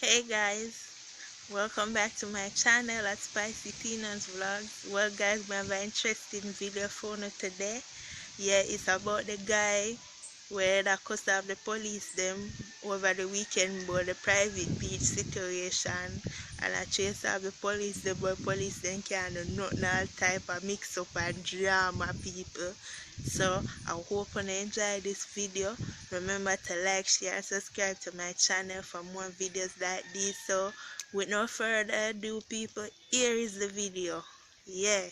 Hey guys, welcome back to my channel at Spicy Tina's Vlogs. Well guys, we have an interesting video for you today. Yeah, it's about the guy where the cost of the police them over the weekend about the private beach situation, and I chase of the police the boy police then can do nothing, all type of mix up and drama people. So I hope you enjoy this video. Remember to like, share and subscribe to my channel for more videos like this. So with no further ado people, here is the video. Yeah.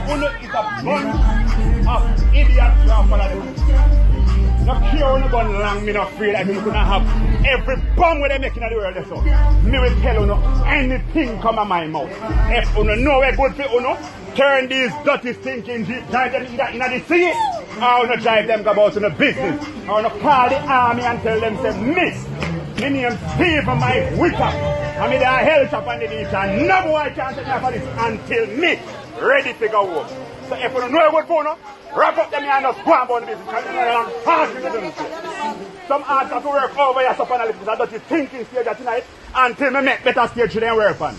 Uno is a bunch of idiots who are following them. No care when you gun long, me not afraid that you could not have every bomb where they making in the world. So, me will tell you anything come out my mouth. If you know where good for you, turn these dirty thinking jeep, drive them either in the sea, or you drive them go about in the business, or you call the army and tell them, say, miss, me name Steve from my witcher. I mean, there are hell shop on the beach, and no boy can take me off of this until me ready to go home. So if you don't know what for now, wrap up them and just go on about the business. Because it's hard to do. Some arts have to work over your analysis. I don't thinking stage tonight until me make better stage to them work on.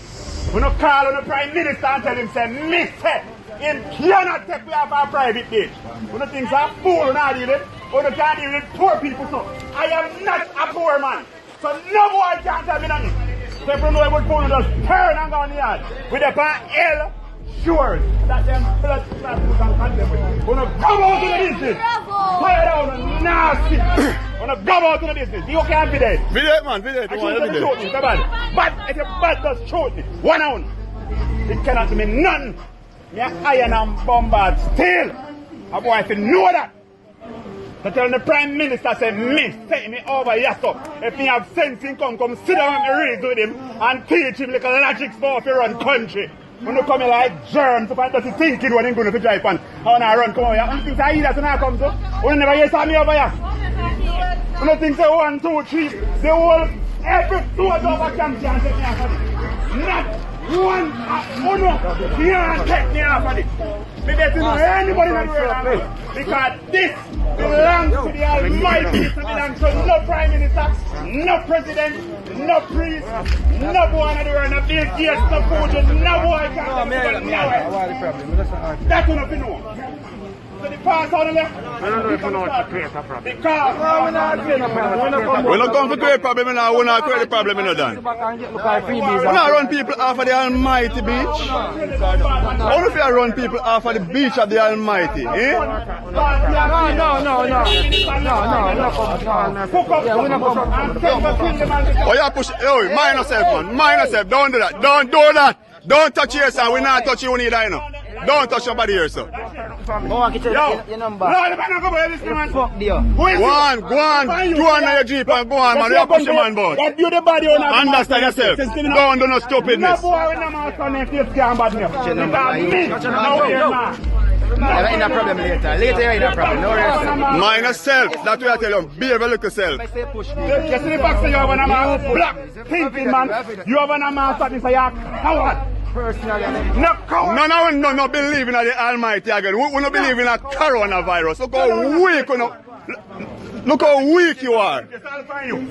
We don't call on the Prime Minister and tell him, say, Mr. Him cannot take me off our private beach. We don't think so fool and not deal with. We don't can't deal with poor people. So I am not a poor man. So no boy can tell me nothing. So if you know what phone, just turn and go on the yard. With a L. Sure, that them blood class who can condemn with. Wanna come out to the business. Fire down and nasty. Wanna come out to the business. You can't be there. Be there, man. Be there. I shoot them shoot me. But if you bad just shoot me. One ounce. It cannot be none. Me iron and bombard still. A boy if you know that. To tell the Prime Minister say, miss, take me over here so. If he have sense in come sit down and read with him and teach him like a logic for if you run country. When you come here like germs, if I don't think it when I'm going to drive on, how when I run come over here. You think I eat that when I come to? When you never hear me over here. When you think say 1, 2, 3, the whole, every 2 over champion take me off of it. Not one, can't take me off of it. We get to know anybody in the world because this belongs to the Almighty. It belongs to no Prime Minister, no President, no priest, no boy in the world, no Bill Gates, no Putin, no boy can that's what we know. So the past on the left, I don't know if you know what to create a problem. Because we're not going to create a problem, we're not create a problem, we're not run people off of the Almighty beach. How if you run people off of the beach of the Almighty? Eh? Oh, you push. Oh, mind yourself, man. Mind yourself. Don't do that. Don't do that. Don't touch here, sir. We're not touching you neither, you know. Don't touch somebody here, sir. Go on. Go on. Do on your jeep and go on, man. You push your man, boss. Understand yourself. Don't do no stupidness. You're in a problem later. Later you're in a problem. No rest. Mind yourself. That's what I tell you. Behave a little self. You see the box you have an amount black thinking man. You have an amount that is a coward. No coward. No believe in the Almighty again. We don't believe in a coronavirus. Look how weak you know. Look how weak you are.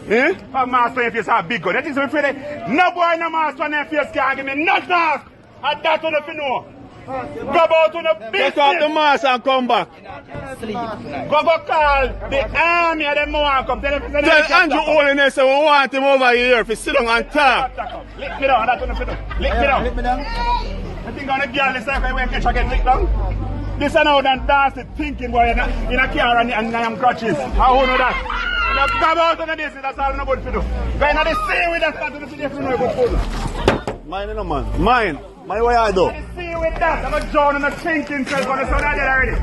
Eh? A master if you say a big gun. That is what I'm no boy no master on their face can give me no task. And that's what you know. Go about to the business. Take off the mask and come back. Go call the army and them want come. Tell Andrew Holiness we want him over here if he sit down and talk. Lick me down, that's what I'm doing. Lick me down. I think on the girl this time I catch get licked down. This is now than dancing thinking boy in a car and I'm crutches. How know that? Go about on the business, that's all I'm about to do. Go in the sea with that start to the city if you know about food. Mine no man. Mine what I do? See with that, I'm a John and a thinking self on the sun I did already.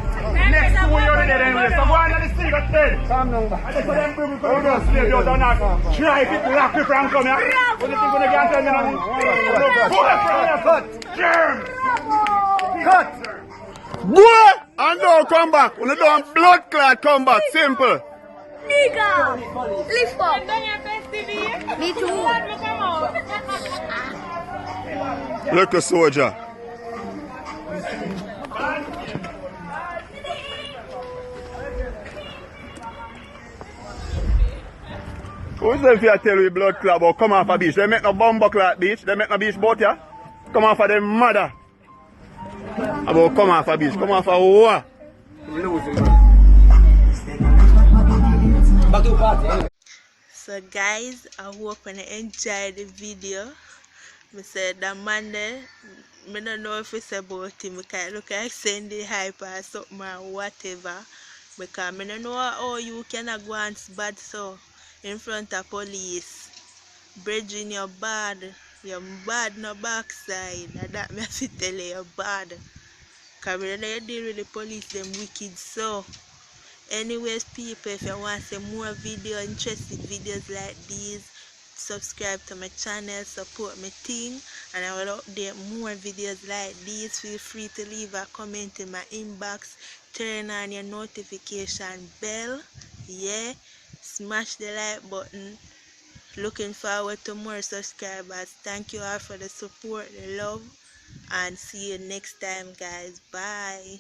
Next 2 years already anyway. So go on to the sea, got dead. Calm down. I just said them people come to slave you down now. Try people, lock people and come here. What do you think when they can't tell me nothing? Cut! Germs! Cut! Boy! And don't come back. When you don't blood clot, come back. Simple. Nigga! Lift up! Me too! Look a soldier. Who's them for tell you blood club or come off a beach? They make no bomb buckle at beach. They make no beach boat here. Come off of them mother. About come off a beach. Come off a war. So guys, I hope you enjoyed the video. I said that man there, I don't know if it's about him. I look like send the hype or something or whatever. Because I don't know how you can go and bad so in front of police. Bridging your bad. You're bad no backside. And that me have to tell you you're bad. Because when you deal with the police, them wicked so. Anyways, people, if you want some more video, interesting videos like these, subscribe to my channel, support my team, and I will update more videos like these. Feel free to leave a comment in my inbox, turn on your notification bell, yeah, smash the like button. Looking forward to more subscribers. Thank you all for the support, the love, and see you next time, guys. Bye.